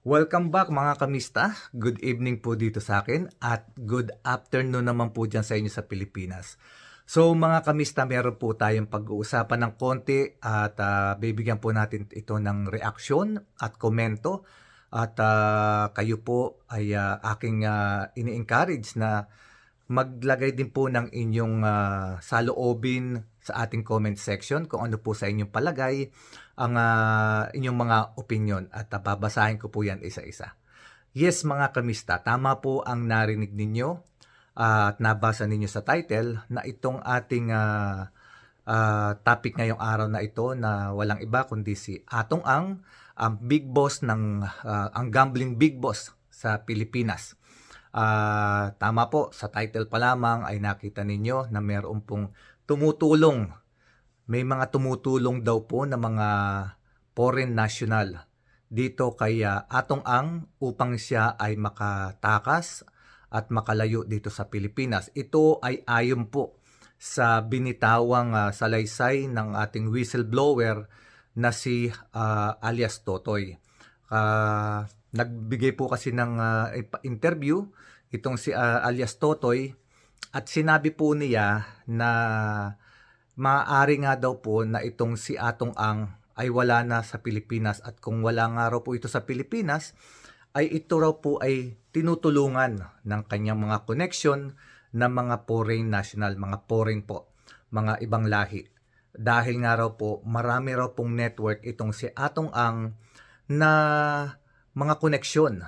Welcome back mga kamista. Good evening po dito sa akin at good afternoon naman po dyan sa inyo sa Pilipinas. So mga kamista, meron po tayong pag-uusapan ng konti at bibigyan po natin ito ng reaksyon at komento. At kayo po ay aking ini-encourage na maglagay din po ng inyong saloobin sa ating comment section kung ano po sa inyong palagay ang inyong mga opinion at babasahin ko po yan isa-isa. Yes mga kamista, tama po ang narinig ninyo at nabasa ninyo sa title na itong ating topic ngayong araw na ito na walang iba kundi si Atong ang big boss ng ang gambling big boss sa Pilipinas. Tama po, sa title pa lamang ay nakita ninyo na mayroon pong tumutulong. May mga tumutulong daw po na mga foreign national dito kay Atong upang siya ay makatakas at makalayo dito sa Pilipinas. Ito ay ayon po sa binitawang salaysay ng ating whistleblower na si alias Totoy. Nagbigay po kasi ng interview itong si alias Totoy at sinabi po niya na maaari nga daw po na itong si Atong ay wala na sa Pilipinas at kung wala nga raw po ito sa Pilipinas ay ito raw po ay tinutulungan ng kanyang mga connection ng mga foreign national, mga foreign po, mga ibang lahi. Dahil nga raw po marami raw pong network itong si Atong na mga koneksyon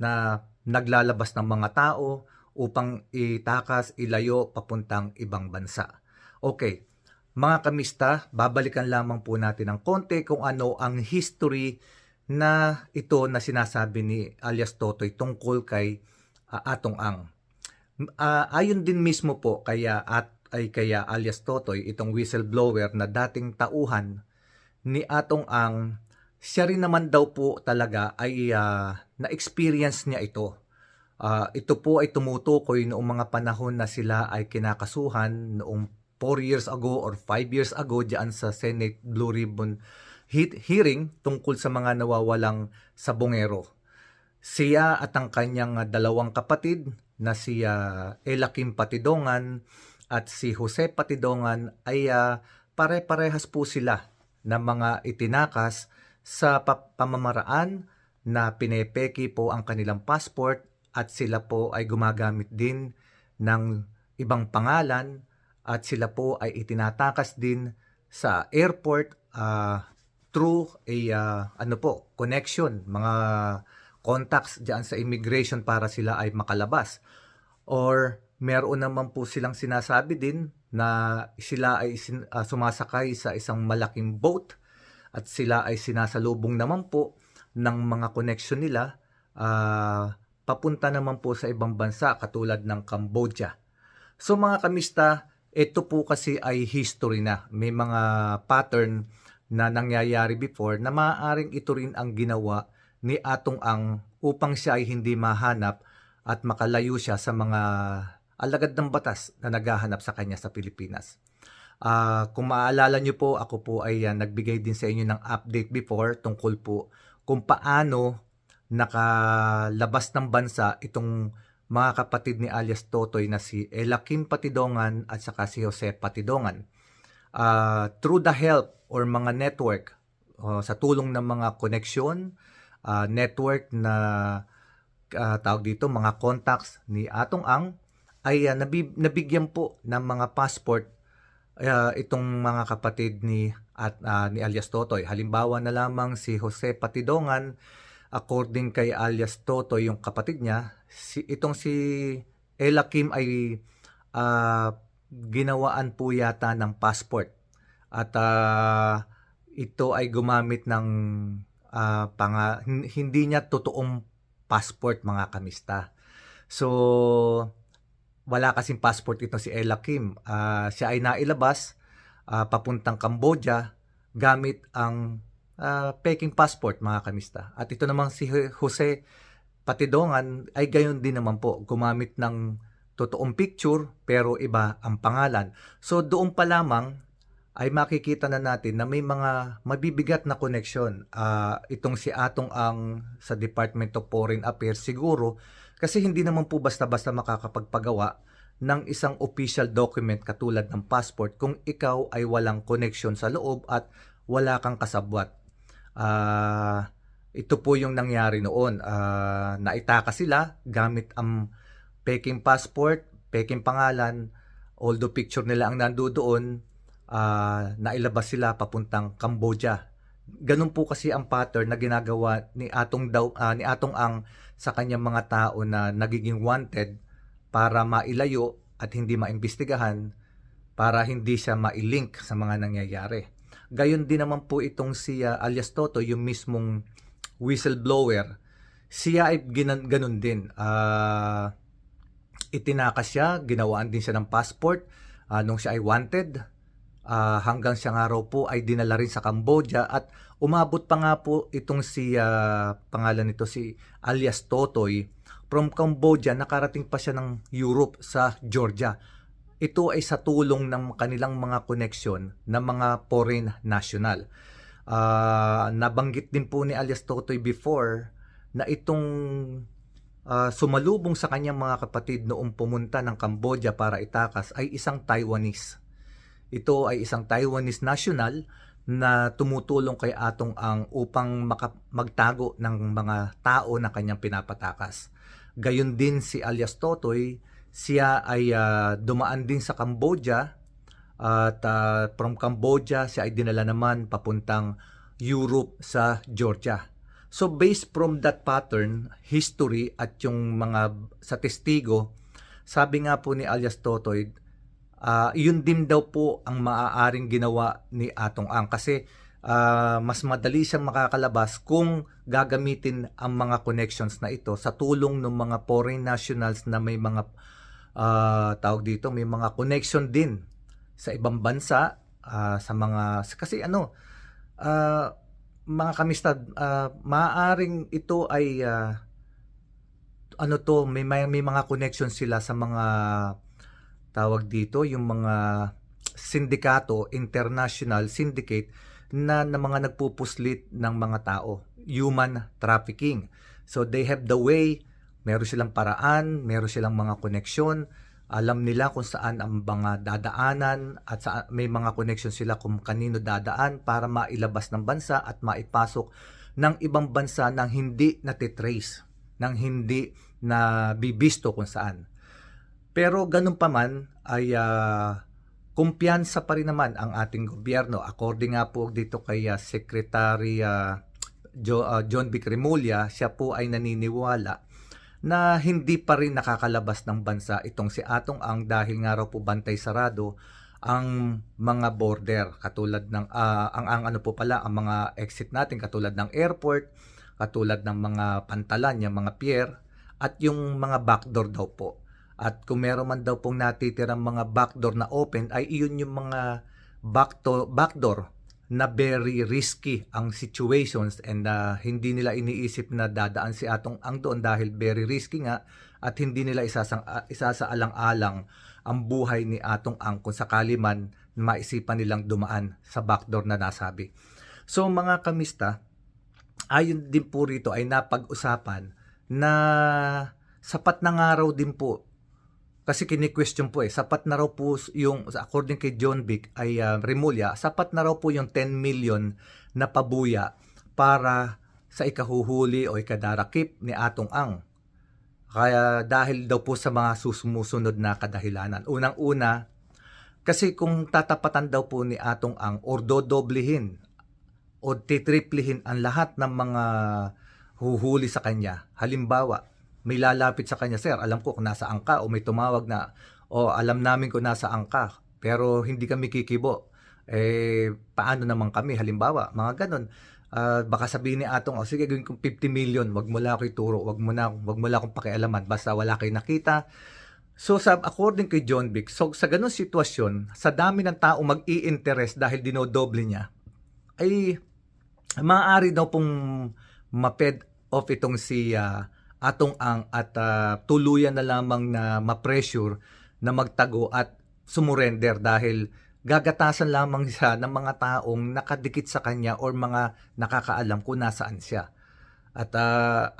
na naglalabas ng mga tao upang itakas, ilayo papuntang ibang bansa. Okay, mga kamista, babalikan lamang po natin ng konti kung ano ang history na ito na sinasabi ni alias Totoy tungkol kay Atong ayon din mismo po kaya alias Totoy, itong whistleblower na dating tauhan ni Atong siya rin naman daw po talaga ay na-experience niya ito. Ito po ay tumutukoy noong mga panahon na sila ay kinakasuhan noong 4 years ago or 5 years ago diyan sa Senate Blue Ribbon hearing tungkol sa mga nawawalang sabongero. Siya at ang kanyang dalawang kapatid na si Ella Kim Patidongan at si Jose Patidongan ay pare-parehas po sila na mga itinakas sa pamamaraan na pinepeki po ang kanilang passport at sila po ay gumagamit din ng ibang pangalan at sila po ay itinatakas din sa airport through a connection, mga contacts diyan sa immigration para sila ay makalabas. Or meron naman po silang sinasabi din na sila ay sumasakay sa isang malaking boat at sila ay sinasalubong naman po ng mga connection nila papunta naman po sa ibang bansa katulad ng Cambodia. So mga kamista, ito po kasi ay history na. May mga pattern na nangyayari before na maaaring ito rin ang ginawa ni Atong upang siya ay hindi mahanap at makalayo siya sa mga alagad ng batas na naghahanap sa kanya sa Pilipinas. Kung maaalala nyo po, ako po ay nagbigay din sa inyo ng update before tungkol po kung paano nakalabas ng bansa itong mga kapatid ni alias Totoy na si Ella Kim Patidongan at saka si Jose Patidongan. Through the help or mga network, sa tulong ng mga connection, network na tawag dito, mga contacts ni Atong ay nabigyan po ng mga passport itong mga kapatid ni alias Totoy. Halimbawa na lamang si Jose Patidongan, according kay alias Totoy, yung kapatid niya, itong si Ella Kim ay ginawaan po yata ng passport. At ito ay gumamit ng hindi niya totoong passport mga kamista. So, wala kasing passport ito si Ella Kim. Siya ay nailabas papuntang Cambodia gamit ang peking passport mga kamista. At ito namang si Jose Patidongan ay gayon din naman po, gumamit ng totoong picture pero iba ang pangalan. So doon pa lamang ay makikita na natin na may mga mabibigat na connection. Itong si Atong Ang sa Department of Foreign Affairs siguro, kasi hindi naman po basta-basta makakapagpagawa ng isang official document katulad ng passport kung ikaw ay walang connection sa loob at wala kang kasabwat. Ito po yung nangyari noon. Naitaka sila gamit ang peking passport, peking pangalan, although picture nila ang nandoon, nailabas sila papuntang Cambodia. Ganun po kasi ang pattern na ginagawa ni Atong Ang sa kanyang mga tao na nagiging wanted para mailayo at hindi maimbestigahan, para hindi siya mailink sa mga nangyayari. Gayon din naman po itong si alias Toto, yung mismong whistleblower. Siya ay ganun din. Itinaka siya, ginawaan din siya ng passport nung siya ay wanted. Hanggang siya nga raw po ay dinala rin sa Cambodia at umabot pa nga po itong si pangalan nito si alias Totoy from Cambodia, nakarating pa siya ng Europe sa Georgia. Ito ay sa tulong ng kanilang mga connection ng mga foreign national. Nabanggit din po ni alias Totoy before na itong sumalubong sa kanyang mga kapatid noong pumunta ng Cambodia para itakas ay isang Taiwanese. Ito ay isang Taiwanese national na tumutulong kay Atong Ang upang magtago ng mga tao na kanyang pinapatakas. Gayon din si alias Totoy, siya ay dumaan din sa Cambodia at from Cambodia siya ay dinala naman papuntang Europe sa Georgia. So based from that pattern, history at yung mga sa testigo, sabi nga po ni alias Totoy, yun din daw po ang maaaring ginawa ni Atong Ang kasi mas madali siyang makakalabas kung gagamitin ang mga connections na ito sa tulong ng mga foreign nationals na may mga tawag dito, may mga connection din sa ibang bansa, sa mga kasi mga kamistad, maaaring ito ay may mga connection sila sa mga tawag dito, yung mga sindikato, international syndicate na mga nagpupuslit ng mga tao, human trafficking. So they have the way, meron silang paraan, meron silang mga koneksyon, alam nila kung saan ang mga dadaanan at may mga koneksyon sila kung kanino dadaan para mailabas ng bansa at maipasok ng ibang bansa nang hindi natitrace, nang hindi na bibisto kung saan. Pero ganun pa man ay kumpiyansa pa rin naman ang ating gobyerno. According nga po dito kay Secretary John Vic Remulla, siya po ay naniniwala na hindi pa rin nakakalabas ng bansa itong si Atong Ang dahil nga raw po bantay sarado ang mga border, katulad ng ang mga exit natin katulad ng airport, katulad ng mga pantalan, yung mga pier at yung mga backdoor daw po. At kung meron man daw pong natitirang mga backdoor na open, ay iyon yung mga backdoor na very risky ang situations and hindi nila iniisip na dadaan si Atong Ang doon dahil very risky nga at hindi nila isasaalang-alang ang buhay ni Atong Ang kung sakali man maisipan nilang dumaan sa backdoor na nasabi. So mga kamista, ayon din po rito ay napag-usapan na sapat na nga raw din po. Kasi kini-question po sapat na raw po yung, according kay John Vic ay Remulla, sapat na raw po yung 10 million na pabuya para sa ikahuhuli o ikadarakip ni Atong Ang. Kaya dahil daw po sa mga sumusunod na kadahilanan. Unang-una, kasi kung tatapatan daw po ni Atong Ang or dodoblehin o titriplihin ang lahat ng mga huhuli sa kanya, halimbawa, may lalapit sa kanya, sir, alam ko kung nasaan ka, o may tumawag na, alam namin kung nasaan ka, pero hindi kami kikibo. Paano naman kami? Halimbawa, mga ganun. Baka sabihin ni Atong, sige, gawin kong 50 million, wag mo lang ako ituro, wag mo lang akong pakialaman, basta wala kayo nakita. So, according kay John Vic, so sa ganun sitwasyon, sa dami ng tao mag-i-interest dahil dinodoble niya, ay maaari daw pong ma-fed off itong si Atong Ang at tuluyan na lamang na ma-pressure na magtago at sumurrender dahil gagatasan lamang siya ng mga taong nakadikit sa kanya or mga nakakaalam kung nasaan siya. At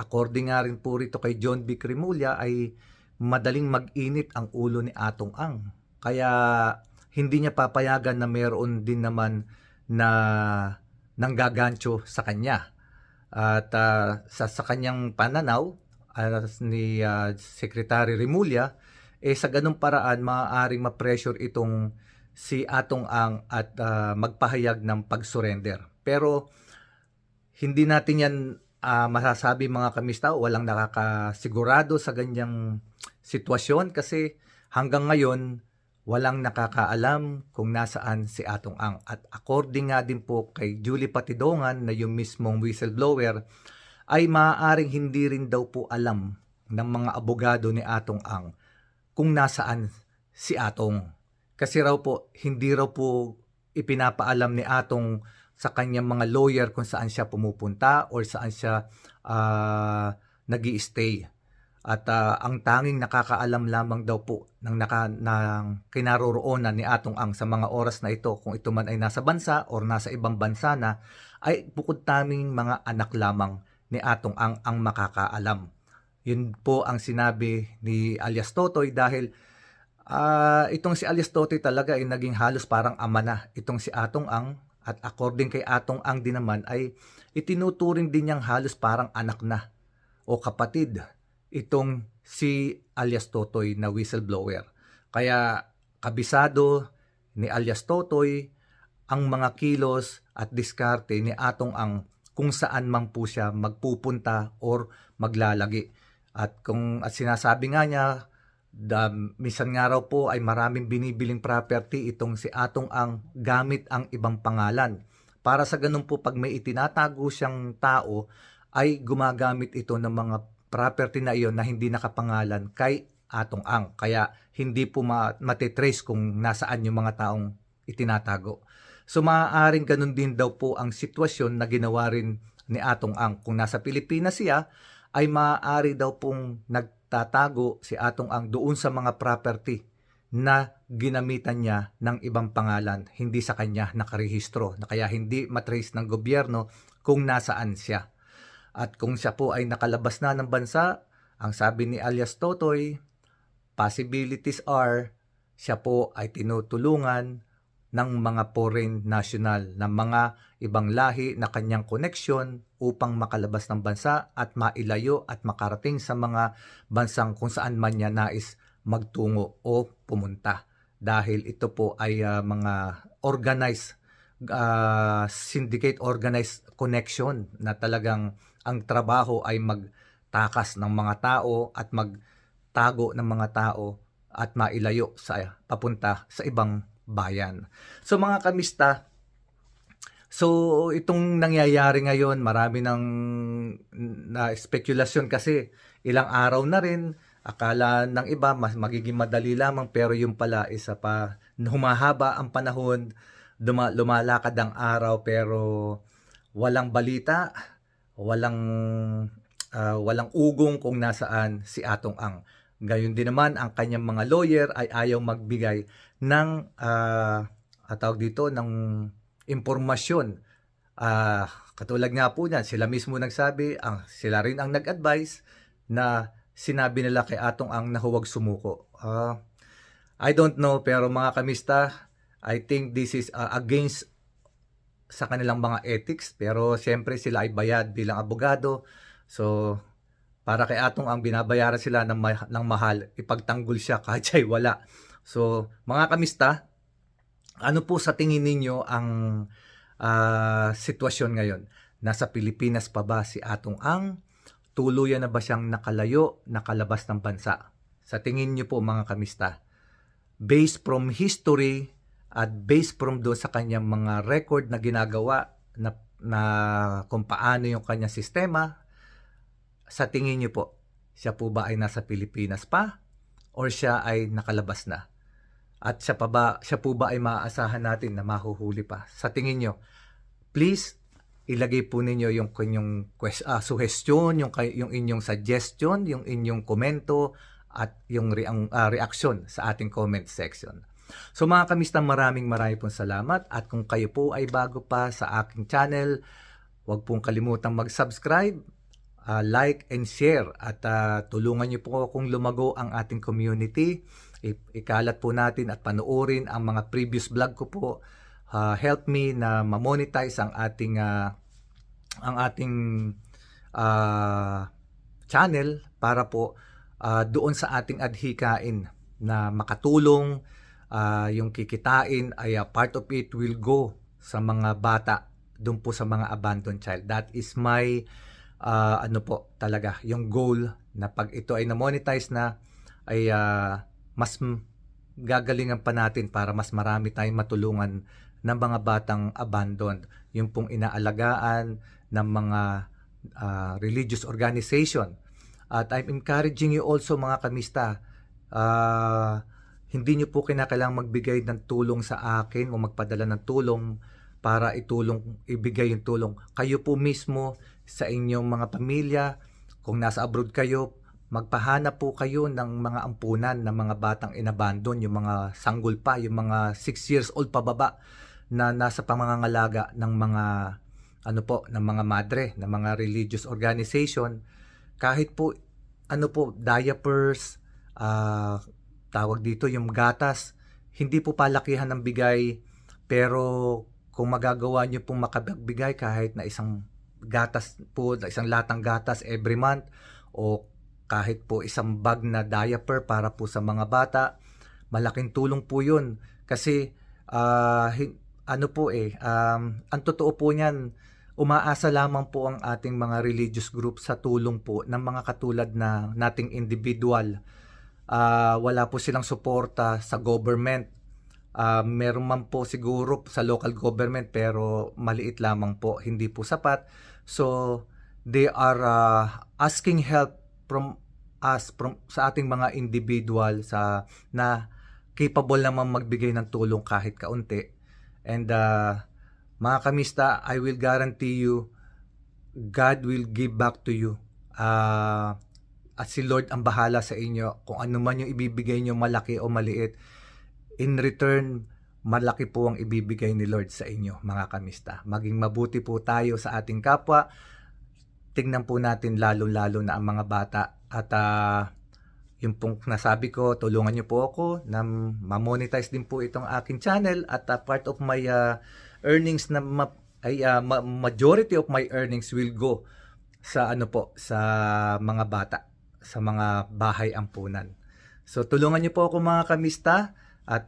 according nga rin po rito kay John B. Cremulya ay madaling mag-init ang ulo ni Atong Ang. Kaya hindi niya papayagan na meron din naman na nanggagancho sa kanya. At sa kanyang pananaw ni Secretary Remulla, sa ganung paraan maaaring ma-pressure itong si Atong Ang at magpahayag ng pag-surrender. Pero hindi natin yan masasabi mga kamista, walang nakakasigurado sa ganyang sitwasyon kasi hanggang ngayon walang nakakaalam kung nasaan si Atong Ang. At according nga din po kay Julie Patidongan na yung mismong whistleblower, ay maaaring hindi rin daw po alam ng mga abogado ni Atong Ang kung nasaan si Atong. Kasi raw po, hindi raw po ipinapaalam ni Atong sa kanyang mga lawyer kung saan siya pumupunta or saan siya nag-i-stay. At ang tanging nakakaalam lamang daw po ng kinaroroonan ni Atong Ang sa mga oras na ito, kung ito man ay nasa bansa or nasa ibang bansa na, ay bukod taming mga anak lamang ni Atong Ang makakaalam. Yun po ang sinabi ni alias Totoy dahil itong si alias Totoy talaga ay naging halos parang ama na itong si Atong Ang. At according kay Atong Ang din naman ay itinuturing din niyang halos parang anak na o kapatid itong si alias Totoy na whistleblower. Kaya kabisado ni alias Totoy ang mga kilos at diskarte ni Atong Ang kung saan man po siya magpupunta or maglalagi. At sinasabi nga niya, minsan nga raw po ay maraming binibiling property itong si Atong Ang gamit ang ibang pangalan. Para sa ganun po, pag may itinatago siyang tao, ay gumagamit ito ng mga property na iyon na hindi nakapangalan kay Atong Ang. Kaya hindi po matitrace kung nasaan yung mga taong itinatago. So maaaring ganun din daw po ang sitwasyon na ginawa rin ni Atong Ang. Kung nasa Pilipinas siya, ay maaari daw pong nagtatago si Atong Ang doon sa mga property na ginamitan niya ng ibang pangalan, hindi sa kanya nakarehistro, na kaya hindi matrace ng gobyerno kung nasaan siya. At kung siya po ay nakalabas na ng bansa, ang sabi ni alias Totoy, possibilities are siya po ay tinutulungan ng mga foreign national, ng mga ibang lahi na kanyang koneksyon upang makalabas ng bansa at mailayo at makarating sa mga bansang kung saan man niya nais magtungo o pumunta. Dahil ito po ay mga organized, syndicate organized connection na talagang ang trabaho ay magtakas ng mga tao at magtago ng mga tao at mailayo papunta sa ibang bayan. So mga kamista, so itong nangyayari ngayon, marami ng na spekulasyon kasi ilang araw na rin, akala ng iba mas magiging madali lamang, pero yung pala isa pa humahaba ang panahon, lumalakad ang araw pero walang balita, walang ugong kung nasaan si Atong Ang. Gayon din naman ang kanyang mga lawyer ay ayaw magbigay ng ng impormasyon. Katulad nga po niyan, sila mismo nagsabi, sila rin ang nag-advise na sinabi nila kay Atong Ang na huwag sumuko. I don't know, pero mga kamista, I think this is against sa kanilang mga ethics, pero siyempre sila ay bayad bilang abogado. So para kay Atong Ang, binabayaran sila ng mahal, ipagtanggol siya kahit siya'y wala. So, mga kamista, ano po sa tingin ninyo ang sitwasyon ngayon? Nasa Pilipinas pa ba si Atong Ang? Tuluyan na ba siyang nakalayo, nakalabas ng bansa? Sa tingin niyo po mga kamista, based from history at based from doon sa kanyang mga record na ginagawa na kung paano yung kanyang sistema, sa tingin niyo po, siya po ba ay nasa Pilipinas pa or siya ay nakalabas na? At siya po ba ay maaasahan natin na mahuhuli pa? Sa tingin niyo, please ilagay po ninyo yung inyong suggestion, yung inyong suggestion, yung inyong komento at yung reaction sa ating comment section. So mga kamista, maraming pong salamat, at kung kayo po ay bago pa sa aking channel, huwag pong kalimutang mag-subscribe, like and share, at tulungan niyo po akong lumago ang ating community. Ikalat po natin at panoorin ang mga previous vlog ko po. Help me na ma-monetize ang ating channel para po doon sa ating adhikain na makatulong. Yung kikitain ay part of it will go sa mga bata, doon po sa mga abandoned child. That is my ano po talaga yung goal, na pag ito ay na-monetize na ay mas gagalingan pa natin para mas marami tayong matulungan ng mga batang abandoned, yung pong inaalagaan ng mga religious organization. At I'm encouraging you also mga kamista, hindi nyo po kinakailangang magbigay ng tulong sa akin o magpadala ng tulong para ibigay yung tulong. Kayo po mismo sa inyong mga pamilya, kung nasa abroad kayo, magpahanap po kayo ng mga ampunan ng mga batang inabandon, yung mga sanggol pa, yung mga 6 years old pababa na nasa pamangangalaga ng mga ng mga madre, ng mga religious organization. Kahit po diapers, tawag dito yung gatas, hindi po palakihan ng bigay, pero kung magagawa nyo pong makapagbigay kahit na isang gatas po, isang latang gatas every month, o kahit po isang bag na diaper para po sa mga bata, malaking tulong po yun. Kasi ang totoo po niyan, umaasa lamang po ang ating mga religious group sa tulong po ng mga katulad na nating individual. Wala po silang suporta sa government. Meron man po siguro sa local government, pero maliit lamang po, hindi po sapat. So they are asking help from us, sa ating mga individual na capable naman magbigay ng tulong kahit kaunti. And mga kamista, I will guarantee you, God will give back to you. At si Lord ang bahala sa inyo kung ano man yung ibibigay nyo, malaki o maliit. In return, malaki po ang ibibigay ni Lord sa inyo, mga kamista. Maging mabuti po tayo sa ating kapwa. Tingnan po natin lalo-lalo na ang mga bata. At yung pong nasabi ko, tulungan nyo po ako na ma-monetize din po itong aking channel. At part of my earnings na majority of my earnings will go sa sa mga bata, sa mga bahay ampunan. So tulungan niyo po ako mga kamista, at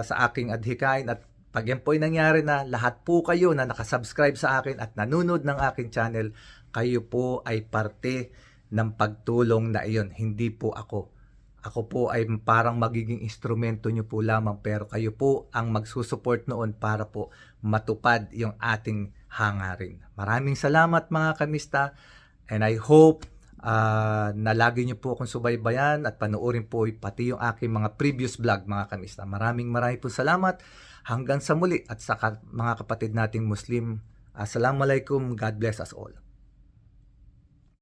sa aking adhikain. At pag yan po ay nangyari na, lahat po kayo na nakasubscribe sa akin at nanonood ng aking channel, kayo po ay parte ng pagtulong na iyon, hindi po ako. Ako po ay parang magiging instrumento nyo po lamang, pero kayo po ang magsusupport noon para po matupad yung ating hangarin. Maraming salamat mga kamista, and I hope na lagi nyo po akong subaybayan at panoorin po pati yung aking mga previous vlog mga kamista. Maraming po salamat. Hanggang sa muli, at sa mga kapatid nating Muslim, Assalamualaikum, God bless us all.